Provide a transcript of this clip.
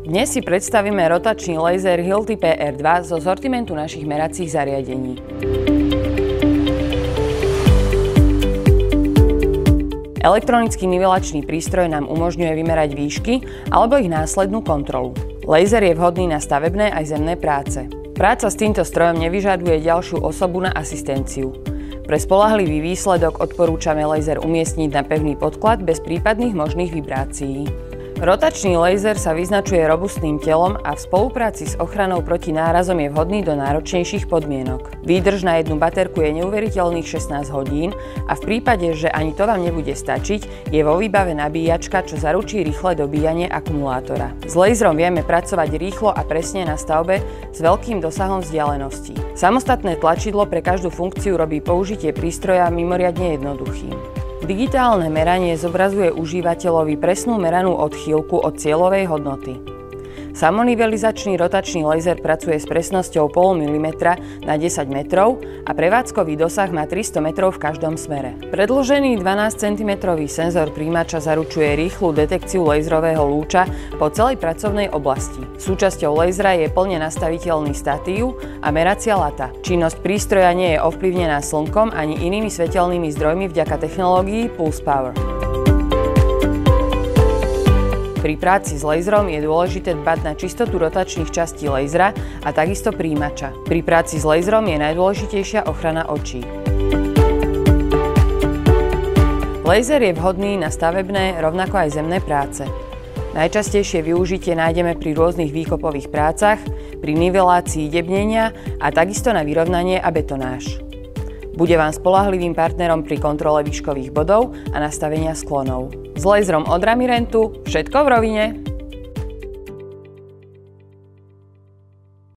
Dnes si predstavíme rotačný laser Hilti PR2 zo sortimentu našich meracích zariadení. Elektronický nivelačný prístroj nám umožňuje vymerať výšky alebo ich následnú kontrolu. Laser je vhodný na stavebné aj zemné práce. Práca s týmto strojom nevyžaduje ďalšiu osobu na asistenciu. Pre spoľahlivý výsledok odporúčame laser umiestniť na pevný podklad bez prípadných možných vibrácií. Rotačný laser sa vyznačuje robustným telom a v spolupráci s ochranou proti nárazom je vhodný do náročnejších podmienok. Výdrž na jednu baterku je neuveriteľných 16 hodín a v prípade, že ani to vám nebude stačiť, je vo výbave nabíjačka, čo zaručí rýchle dobíjanie akumulátora. S laserom vieme pracovať rýchlo a presne na stavbe s veľkým dosahom vzdialeností. Samostatné tlačidlo pre každú funkciu robí použitie prístroja mimoriadne jednoduchým. Digitálne meranie zobrazuje užívateľovi presnú meranú odchýlku od cieľovej hodnoty. Samonivelizačný rotačný laser pracuje s presnosťou 0,5 mm na 10 metrov a prevádzkový dosah má 300 metrov v každom smere. Predĺžený 12 cm senzor príjimača zaručuje rýchlu detekciu laserového lúča po celej pracovnej oblasti. Súčasťou lasera je plne nastaviteľný statív a meracia lata. Činnosť prístroja nie je ovplyvnená slnkom ani inými svetelnými zdrojmi vďaka technológii Pulse Power. Pri práci s laserom je dôležité dbať na čistotu rotačných častí lasera a takisto príjimača. Pri práci s laserom je najdôležitejšia ochrana očí. Laser je vhodný na stavebné, rovnako aj zemné práce. Najčastejšie využitie nájdeme pri rôznych výkopových prácach, pri nivelácii debnenia a takisto na vyrovnanie a betonáž. Bude vám spoľahlivým partnerom pri kontrole výškových bodov a nastavenia sklonov. S laserom od Ramirentu všetko v rovine!